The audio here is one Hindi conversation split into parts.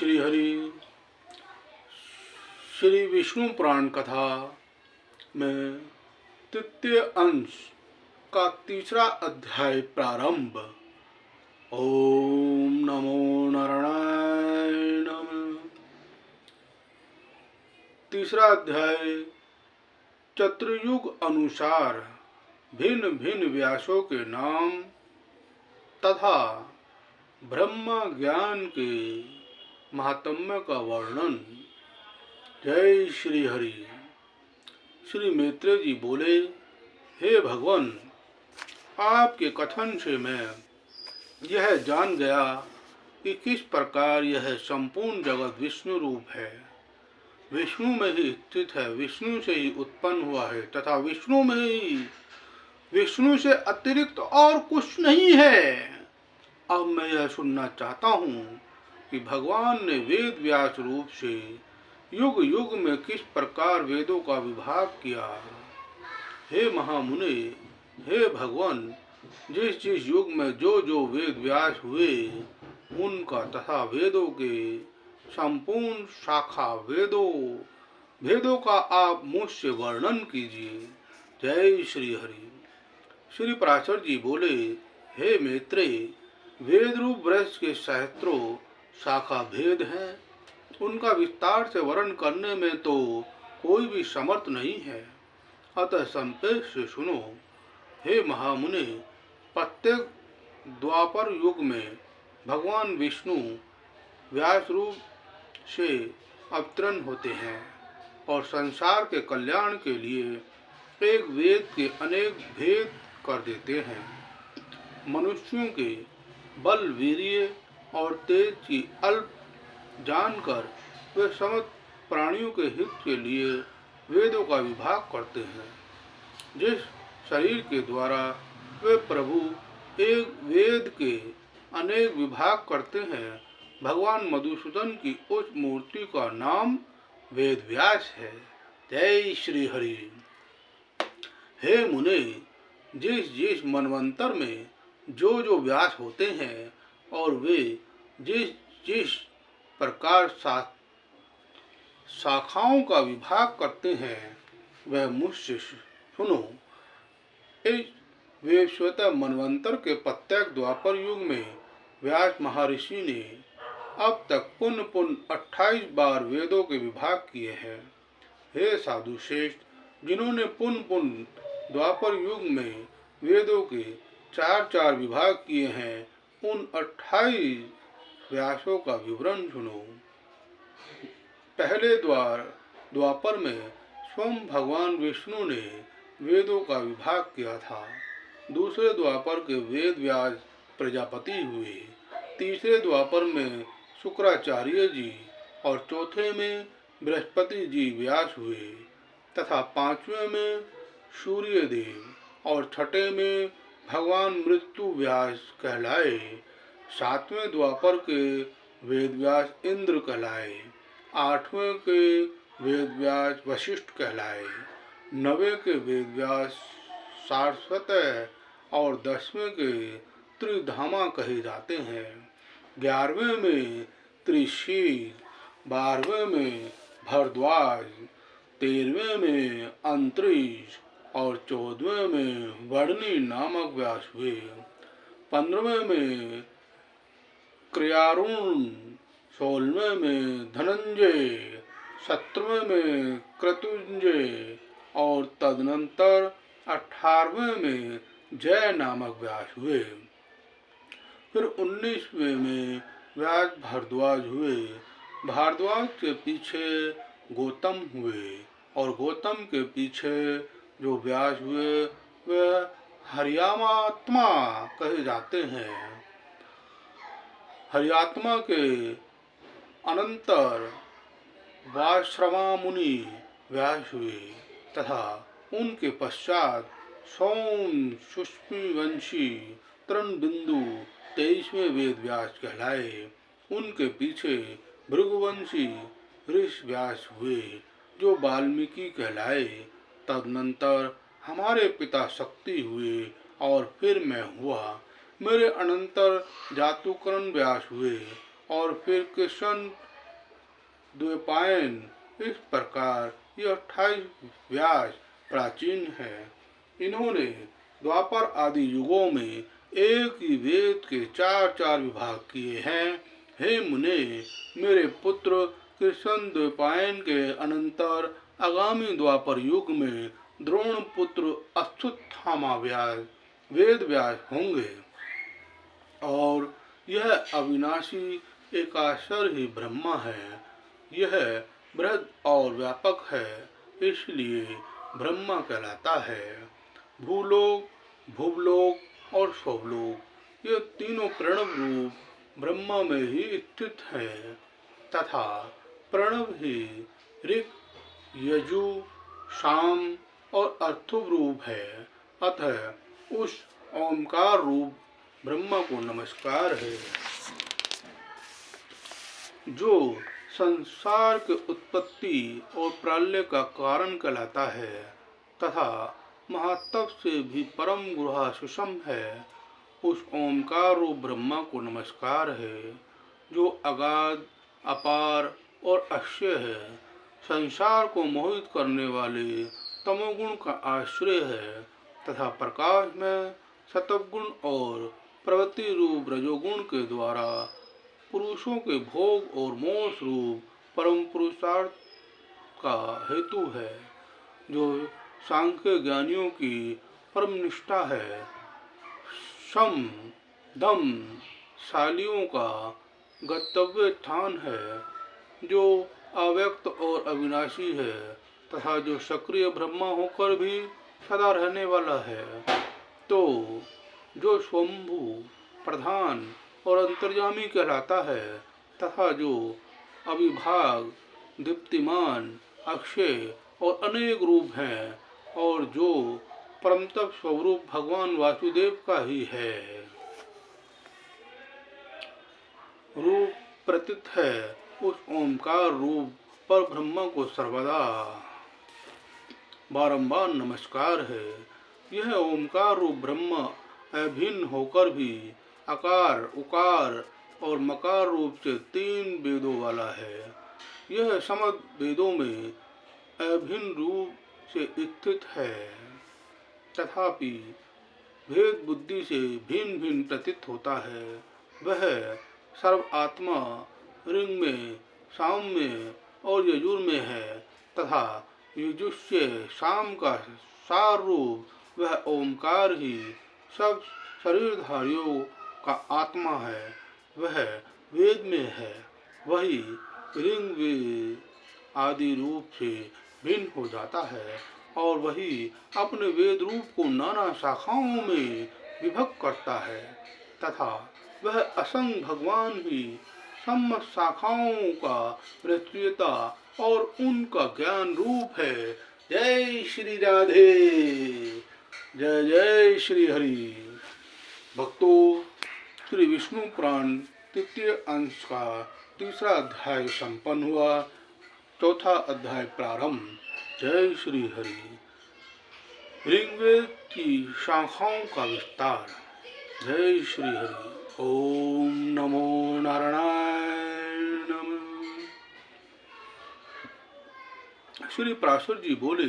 श्री हरि। श्री विष्णु पुराण कथा में तृतीय अंश का तीसरा अध्याय प्रारंभ। ओम नमो नारायणाय नमः। तीसरा अध्याय चतुर्युग अनुसार भिन्न भिन्न व्यासों के नाम तथा ब्रह्म ज्ञान के महात्म्य का वर्णन। जय श्री हरि। श्री मैत्रेय जी बोले, हे भगवान, आपके कथन से मैं यह जान गया कि किस प्रकार यह संपूर्ण जगत विष्णु रूप है, विष्णु में ही स्थित है, विष्णु से ही उत्पन्न हुआ है तथा विष्णु में ही, विष्णु से अतिरिक्त और कुछ नहीं है। अब मैं यह सुनना चाहता हूँ कि भगवान ने वेद व्यास रूप से युग युग में किस प्रकार वेदों का विभाग किया। हे महामुने, हे भगवान, जिस जिस युग में जो जो वेद व्यास हुए उनका तथा वेदों के संपूर्ण शाखा वेदों का आप मुझसे वर्णन कीजिए। जय श्री हरि। श्री पराशर जी बोले, हे मैत्रेय, वेद रूप वृक्ष के सहस्त्रों शाखा भेद हैं, उनका विस्तार से वर्णन करने में तो कोई भी समर्थ नहीं है, अतः संक्षेप से सुनो। हे महामुने, प्रत्येक द्वापर युग में भगवान विष्णु व्यास रूप से अवतरण होते हैं और संसार के कल्याण के लिए एक वेद के अनेक भेद कर देते हैं। मनुष्यों के बल, वीर्य और तेज की अल्प जानकर वे समस्त प्राणियों के हित के लिए वेदों का विभाग करते हैं। जिस शरीर के द्वारा वे प्रभु एक वेद के अनेक विभाग करते हैं, भगवान मधुसूदन की उस मूर्ति का नाम वेद व्यास है। जय श्री हरि। हे मुने, जिस जिस मनवंतर में जो जो व्यास होते हैं और वे जिस जिस प्रकार शाखाओं का विभाग करते हैं, वह मुझसे सुनो। इस वैवस्वत मनवंतर के प्रत्येक द्वापर युग में व्यास महर्षि ने अब तक पुनः पुनः 28 बार वेदों के विभाग किए हैं। हे साधु श्रेष्ठ, जिन्होंने पुनः पुनः द्वापर युग में वेदों के 4 विभाग किए हैं, उन 28 व्यासों का विवरण सुनो। पहले द्वापर में स्वयं भगवान विष्णु ने वेदों का विभाग किया था। दूसरे द्वापर के वेद व्यास प्रजापति हुए। तीसरे द्वापर में शुक्राचार्य जी और चौथे में बृहस्पति जी व्यास हुए तथा पांचवें में सूर्य देव और छठे में भगवान मृत्यु व्यास कहलाए। सातवें द्वापर के वेद व्यास इंद्र कहलाए। आठवें के वेद व्यास वशिष्ठ कहलाए। नवे के वेद व्यास सारस्वत और 10वें के त्रिधामा कहे जाते हैं। 11वें में त्रिशील, 12वें में भरद्वाज, 13वें में अंतरिक्ष और 14वें में वर्णी नामक व्यास हुए। 15वें में क्रियारुण, 16वें में धनंजय, 17वें में क्रतुंजय और तदनंतर 18वें में जय नामक व्यास हुए। फिर 19वें में व्यास भारद्वाज हुए। भारद्वाज के पीछे गौतम हुए और गौतम के पीछे जो व्यास हुए वे हरियात्मा कहे जाते हैं। हरियात्मा के अनंतर वाश्रमा मुनि व्यास हुए तथा उनके पश्चात सोम, सुष्मि वंशी, तरण बिंदु 23वें वेद व्यास कहलाए। उनके पीछे भृगुवंशी ऋषि व्यास हुए जो वाल्मीकि कहलाए। तदनंतर हमारे पिता शक्ति हुए और फिर मैं हुआ। मेरे अनंतर जातुकरण व्यास हुए और फिर कृष्ण द्वैपायन। इस प्रकार ये 28 व्यास प्राचीन है। इन्होंने द्वापर आदि युगों में एक ही वेद के 4 विभाग किए हैं। हे मुने, मेरे पुत्र कृष्ण द्वैपायन के अनंतर आगामी द्वापर युग में द्रोण पुत्र अश्वत्थामा व्यास वेद व्यास होंगे और यह अविनाशी एकाक्षर ही ब्रह्मा है। यह बृहद और व्यापक है, इसलिए ब्रह्मा कहलाता है। भूलोक, भुवलोक और स्वलोक ये तीनों प्रणव रूप ब्रह्मा में ही स्थित हैं तथा प्रणव ही ऋक्, यजु, साम और अर्थुव रूप है। अतः उस ओंकार रूप ब्रह्मा को नमस्कार है जो संसार के उत्पत्ति और प्रलय का कारण कहलाता है तथा महातप से भी परम गुहा सुषम है। उस ओंकार रूप ब्रह्मा को नमस्कार है जो अगाध, अपार और अक्षय है। संसार को मोहित करने वाले तमोगुण का आश्रय है तथा प्रकाश में सतोगुण और प्रवृत्ति रूप रजोगुण के द्वारा पुरुषों के भोग और मोक्ष रूप परम पुरुषार्थ का हेतु है, जो सांख्य ज्ञानियों की परम निष्ठा है। सम दम शालियों का गंतव्य स्थान है जो अव्यक्त और अविनाशी है तथा जो सक्रिय ब्रह्मा होकर भी सदा रहने वाला है। तो जो स्वंभू, प्रधान और अंतर्यामी कहलाता है तथा जो अविभाग, दीप्तिमान, अक्षय और अनेक रूप हैं और जो परमतप स्वरूप भगवान वासुदेव का ही है। रूप प्रतीत है उस ओंकार रूप पर ब्रह्मा को सर्वदा बारंबार नमस्कार है। यह ओंकार रूप ब्रह्मा अभिन्न होकर भी आकार, उकार और मकार रूप से 3 वेदों वाला है। यह समस्त वेदों में अभिन्न रूप से स्थित है तथापि भेद बुद्धि से भिन्न भिन्न प्रतीत होता है। वह सर्व आत्मा ऋग में, साम में और यजुर में है तथा यजुष्य साम का सार रूप वह ओंकार ही सब शरीरधारियों का आत्मा है। वह वेद में है, वही ऋग वेद आदि रूप से भिन्न हो जाता है और वही अपने वेद रूप को नाना शाखाओं में विभक्त करता है तथा वह असंग भगवान ही समस्त शाखाओं का प्रत्येता और उनका ज्ञान रूप है। जय श्री राधे, जय जय श्री हरि। भक्तों, श्री विष्णु पुराण तृतीय अंश का 3रा अध्याय संपन्न हुआ। 4था अध्याय प्रारंभ। जय श्री हरि। ऋग्वेद की शाखाओं का विस्तार। जय श्री हरि। ओम नमो नारायणाय नमः। श्री पराशर जी बोले,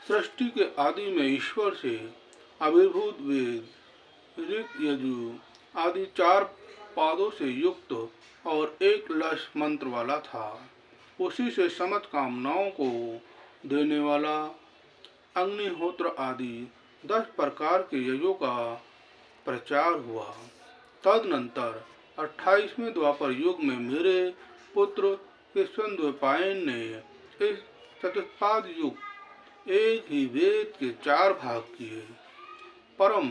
सृष्टि के आदि में ईश्वर से आविर्भूत वेद ऋग, यजु आदि 4 पादों से युक्त और एक लश मंत्र वाला था। उसी से समस्त कामनाओं को देने वाला अग्निहोत्र आदि 10 प्रकार के यज्ञों का प्रचार हुआ। तदनंतर 28वें द्वापर युग में मेरे पुत्र कृष्ण द्वैपायन ने इस चतुष्पाद युग एक ही वेद के 4 भाग किए। परम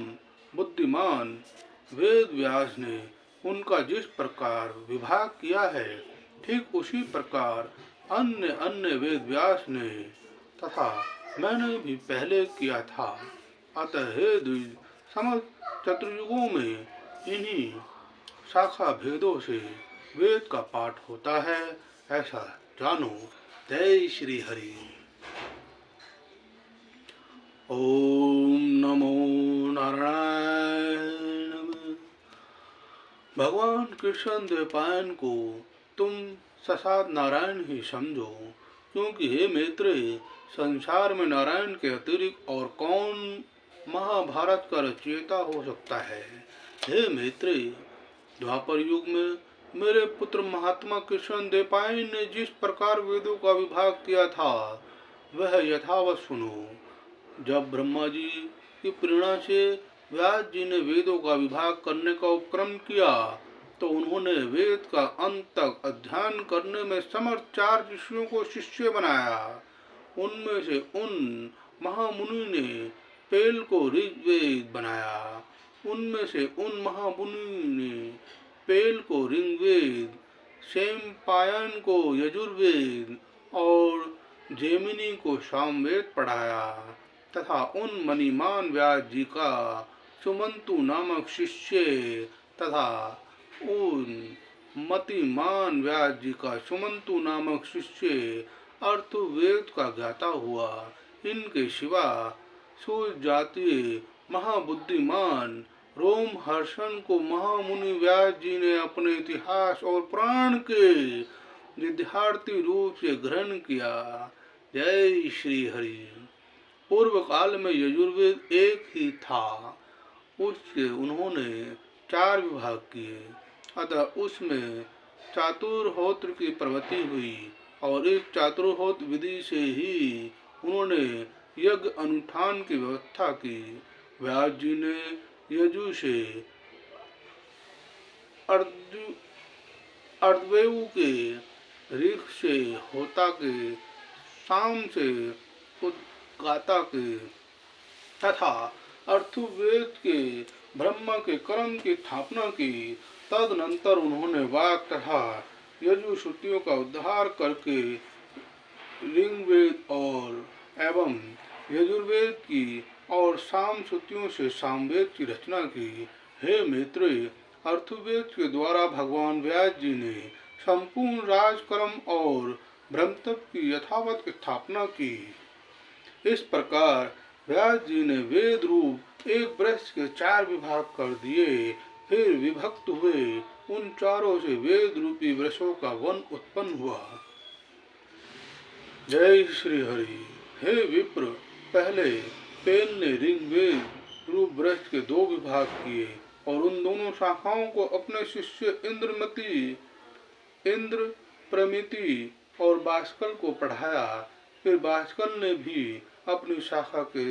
बुद्धिमान वेद व्यास ने उनका जिस प्रकार विभाग किया है, ठीक उसी प्रकार अन्य अन्य वेद व्यास ने तथा मैंने भी पहले किया था। अतः हे द्विज, समस्त चतुर्युगों में इन्हीं शाखा भेदों से वेद का पाठ होता है, ऐसा जानो। जय श्री हरि। ओम नमो नारायण नमः। भगवान कृष्ण द्वैपायन को तुम साक्षात नारायण ही समझो, क्योंकि हे मैत्रेय, संसार में नारायण के अतिरिक्त और कौन महाभारत का रचयिता हो सकता है। हे मैत्रेय, द्वापर युग में मेरे पुत्र महात्मा कृष्ण देवपायन ने जिस प्रकार वेदों का विभाग किया था वह यथावत सुनो। जब ब्रह्मा जी की प्रेरणा से व्यास जी ने वेदों का विभाग करने का उपक्रम किया तो उन्होंने वेद का अंत तक अध्ययन करने में समर्थ 4 ऋषियों को शिष्य बनाया। उनमें से उन महामुनि ने पेल को ऋग्वेद बनाया। उनमें से उन महामुनि ने पेल को ऋग्वेद, सेमपायन को यजुर्वेद और जेमिनी को सामवेद पढ़ाया तथा उन मणिमान व्यास जी का सुमंतु नामक शिष्य तथा उन मतिमान व्यास जी का सुमंतु नामक शिष्य अर्थवेद का ज्ञाता हुआ। इनके सिवा सूर्य जातीय महाबुद्धिमान रोमहर्षण को महामुनि व्यास जी ने अपने इतिहास और पुराण के विद्यार्थी रूप से ग्रहण किया। जय श्री हरि। पूर्व काल में यजुर्वेद एक ही था, उसके उन्होंने 4 विभाग किए, अतः उसमें चातुर्होत्र की प्रवृत्ति हुई और इस चातुर्होत्र विधि से ही उन्होंने यज्ञ अनुष्ठान की व्यवस्था की। व्यास जी ने यजु से अर्धवेव के, ऋख से होता के, साम से उद्गाता के तथा अर्थवेद के ब्रह्मा के कर्म की स्थापना की। तदनंतर उन्होंने वाक तथा यजु श्रुतियों का उद्धार करके ऋग्वेद और एवं यजुर्वेद की और साम श्रुतियों से सामवेद की रचना की। हे मैत्रेय, अर्थवेद के द्वारा भगवान व्यास जी ने संपूर्ण राजकर्म और ब्रह्मतत्व की यथावत स्थापना की। इस प्रकार व्यास जी ने वेद रूप एक वृक्ष के 4 विभाग कर दिए। फिर विभक्त हुए उन चारों से वेद रूपी वृक्षों का वन उत्पन्न हुआ। जय श्री हरि। हे विप्र, पहले पेल ने ऋग्वेद रूप वृक्ष के 2 विभाग किए और उन दोनों शाखाओं को अपने शिष्य इंद्र प्रमिति और बाष्कल को पढ़ाया। फिर बाष्कल ने भी अपनी शाखा के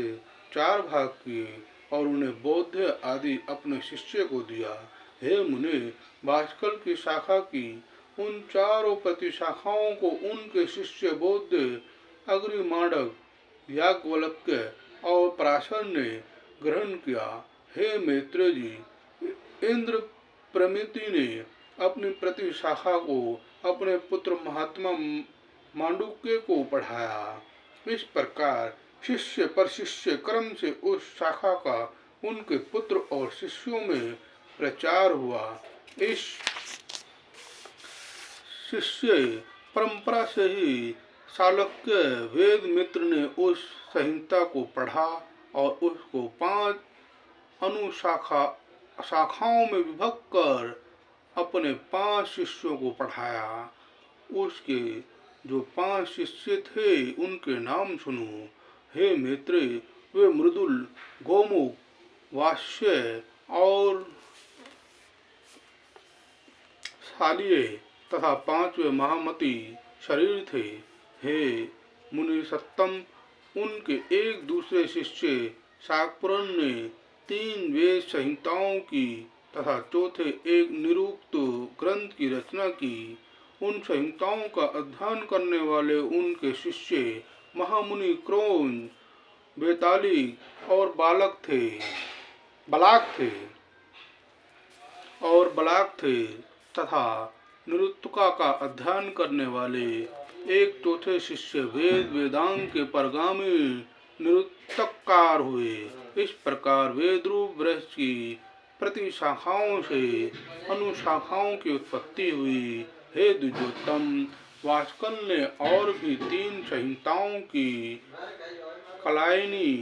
4 भाग किए और उन्हें बौद्ध आदि अपने शिष्य को दिया। हे मुने, बाष्कल की शाखा की उन 4 प्रतिशाखाओं को उनके शिष्य बौद्ध, अग्निमांडव, याज्ञवल्क्य और पराशर ने ग्रहण किया। हे मैत्रेय जी, इंद्र प्रमिति ने अपनी प्रतिशाखा को अपने पुत्र महात्मा मांडुक्य को पढ़ाया। इस प्रकार शिष्य पर शिष्य क्रम से उस शाखा का उनके पुत्र और शिष्यों में प्रचार हुआ। इस शिष्य परंपरा से ही शालक्य वेद मित्र ने उस संहिता को पढ़ा और उसको 5 शाखाओं में विभक्त कर अपने 5 शिष्यों को पढ़ाया। उसके जो 5 शिष्य थे उनके नाम सुनो। हे मैत्रेय, वे मृदुल, गोमुख, वास्य और शालिय तथा 5वें महामती शरीर थे। हे मुनि सत्तम, उनके एक दूसरे शिष्य शाकपुरन ने 3 वेद संहिताओं की तथा चौथे एक निरुक्त ग्रंथ की रचना की। उन संहिताओं का अध्ययन करने वाले उनके शिष्य महामुनि क्रोन, बेतालिक और बलाक थे तथा निरुक्तका का अध्ययन करने वाले एक चौथे शिष्य वेदांग के परगामी निरुक्तकार हुए। इस प्रकार वेद रूप वृक्ष की प्रति शाखाओं से अनुशाखाओं की उत्पत्ति हुई। हे द्विजोत्तम, वास्कल ने और भी 3 संहिताओं की कलायनी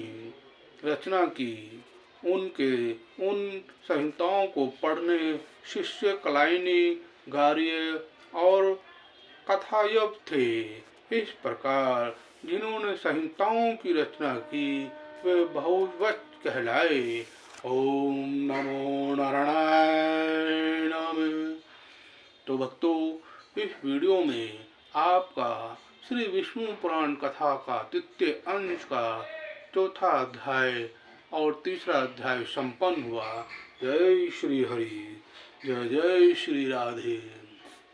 रचना की। उन संहिताओं को पढ़ने शिष्य कलायनी, गार्ग्य और कथायव थे। इस प्रकार जिन्होंने संहिताओं की रचना की वे बहुवचन कहलाए। ओम नमो नारायण नमः। तो भक्तों, इस वीडियो में आपका श्री विष्णु पुराण कथा का तृतीय अंश का चौथा अध्याय और तीसरा अध्याय संपन्न हुआ। जय श्री हरि, जय जय श्री राधे।